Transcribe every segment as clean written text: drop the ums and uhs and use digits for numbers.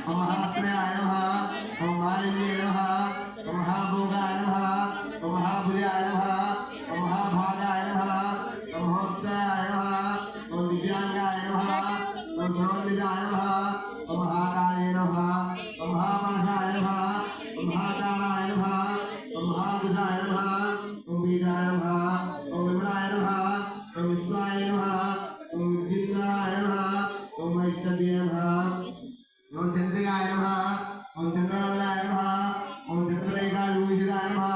ओम महाश्रयाय नमः ओम मालिन्ये नमः ओम महाभोगाय नमः ओम महाभुजाय नमः ओम महाभागाय नमः ओम महोत्सवाय नमः ओम दिव्यांगाय नमः ओम सर्वविदाय नमः ओम महाकाय नमः ओम महापाशाय नमः ओम महाकाराय नमः ओम महाभुजाय नमः ओम बीजाय नमः ओम विमलाय नमः ओम विश्वाय नमः ओम विद्युताय नमः ओम वैष्णव्ये नमः ओम चंद्रिकाय नमः ओम चंद्रवदनाय नमः ओम चंद्रलेखाविभूषिताय नमः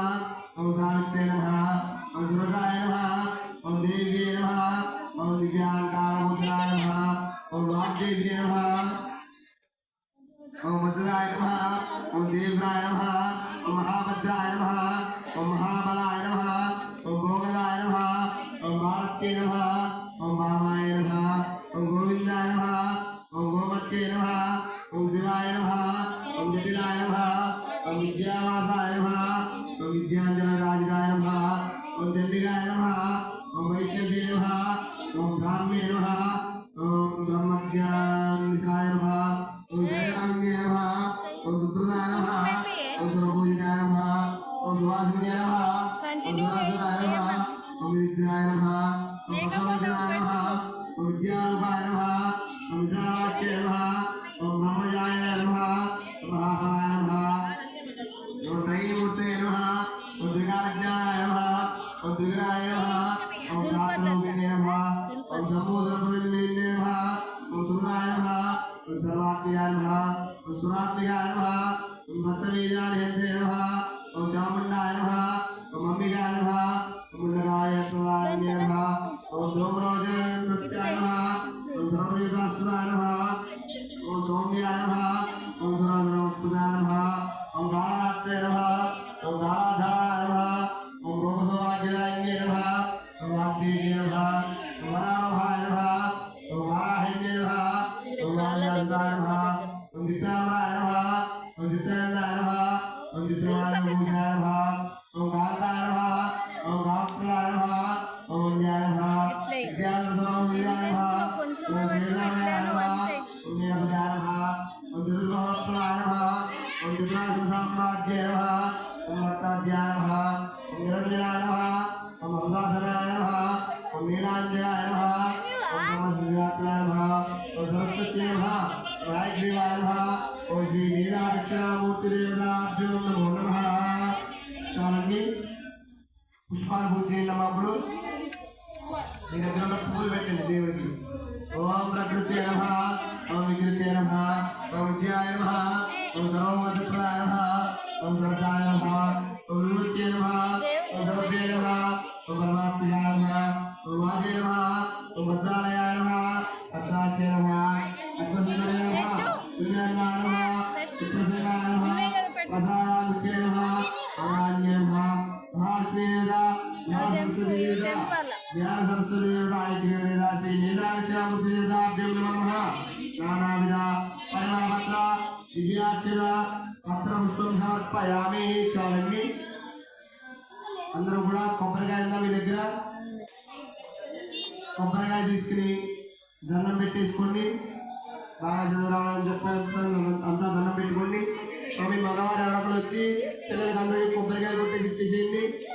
ओम सावित्रे नमः ओम सुरसाय नमः ओम देव्ये नमः ओम दिव्यांकारभूषणाय नमः ओम वाग्देव्ये नमः ओम वसुदाय नमः ओम देवराय नमः ओम महाभद्राय नमः ओम महाबलाय नमः ओम भोगदाय नमः ओम भारत्ये नमः ओम वामाय नमः ओम गोविंदाय नमः ओम गोमत्ये नमः ओम शिवाय नमः ओम जटिलाय नमः ओम विद्यावासाय नमः ओम विद्यांजनराजिताय नमः ओम चंडिकाय नमः ओम वैष्णव्ये नमः ओम ब्राह्म्ये नमः ओम ब्रह्मज्ञानिकाय नमः ओम जयकाम्ये नमः ओम सुप्रदाय नमः ओम सर्वपूजिताय नमः ओम सुवासिन्ये नमः ओम सुवासिताय नमः ओम विद्याय नमः ओम प्रभवजाय नमः ओम विद्यारूपाय नमः ओम विशालाक्ष्ये नमः ओम ब्रह्मजाय नमः ओम महाफलाय नमः ओम त्रयीमूर्तये नमः ओम त्रिकालज्ञानाय नमः ओम त्रिगुणाय नमः ओम शास्त्ररूपिणे नमः ओम सम्पूर्णपदनिधे नमः ओम सुरदाय नमः ओम सर्वात्मिकाय नमः ओम सुरात्मिकाय नमः ओम भक्तबीजानिहन्त्रे नमः ओम चामुण्डाय नमः ओम अम्बिकाय नमः ओम मुण्डकाय प्रदायिने नमः ओम धूम्रोजनृत्याय नमः ओम सर्वदेवतास्पदाय नमः ओम सौम्याय नमः ओम सर्वधर्मस्पदाय नमः ओम गालात्रे नमः ओम गालाधाराय नमः ओम रोमसौभाग्यदायिने नमः ओम वाग्देव्ये नमः ओम वरारोहाय नमः ओम वाराहिन्ये नमः ओम वामयान्ताय नमः ओम चित्राम्बराय नमः ओम चित्रनन्दाय नमः ओम चित्रमानभूषणाय नमः ओम कान्ताय नमः ओम कामप्रदाय नमः ओम अन्याय नमः विद्याधरस्वरूपिणाय नमः ओम श्रीधराय नमः ओम नीलभुजाय नमः ओम चतुर्भुवनप्रदाय नमः ओम चतुरासनसाम्राज्ये नमः ओम भक्ताद्याय नमः ओम निरञ्जनाय नमः ओम हंसासनाय नमः ओम नीलाञ्जनाय नमः ओम ब्रह्मशिवात्माय नमः ओम सरस्वत्यै नमः ओम हयग्रीवाय नमः ओम श्री नीलादक्षिणामूर्तिदेवताभ्यो नमो नमः చాలండి పుష్పాలు పూజ చేయండి అప్పుడు మీ దగ్గర ఉన్న పువ్వులు పెట్టండి దేవుడికి ఓం ప్రకృతి నమః ఓం వికృతి నమః ఓం విద్యాయ నమః ఓం సర్వమతప్రదాయ నమః ఓం సర్వదాయ నమః ఓం నివృత్తే నమః ఓం సర్వభ్యే నమః ఓం పరమాత్మయాయ నమః ఓం వాజే నమః ఓం భద్రాలయాయ నమః భద్రాక్షే నమః అద్భుతాయ నమః పుణ్యాయ నమః సుప్రసన్నాయ నమః ప్రసాదాయ నమః అనాన్య నమః మహాశ్రీదేవత జ్ఞాన సరస్వతి దేవత ఐగ్రీవేద శ్రీ నీలాక్షరామూర్తి దేవతాభ్యం నమః నానావిధ పరిమళ పత్ర దివ్యాక్షర పత్ర పుష్పం సమర్పయామి చాలండి అందరూ కూడా కొబ్బరికాయ ఉందా మీ దగ్గర కొబ్బరికాయ తీసుకుని దండం పెట్టేసుకోండి బాగా చదవాలని చెప్పాను అంతా దండం పెట్టుకోండి స్వామి మగవారి అడకలు వచ్చి పిల్లలకి అందరికీ కొబ్బరికాయలు కొట్టేసి ఇచ్చేసేయండి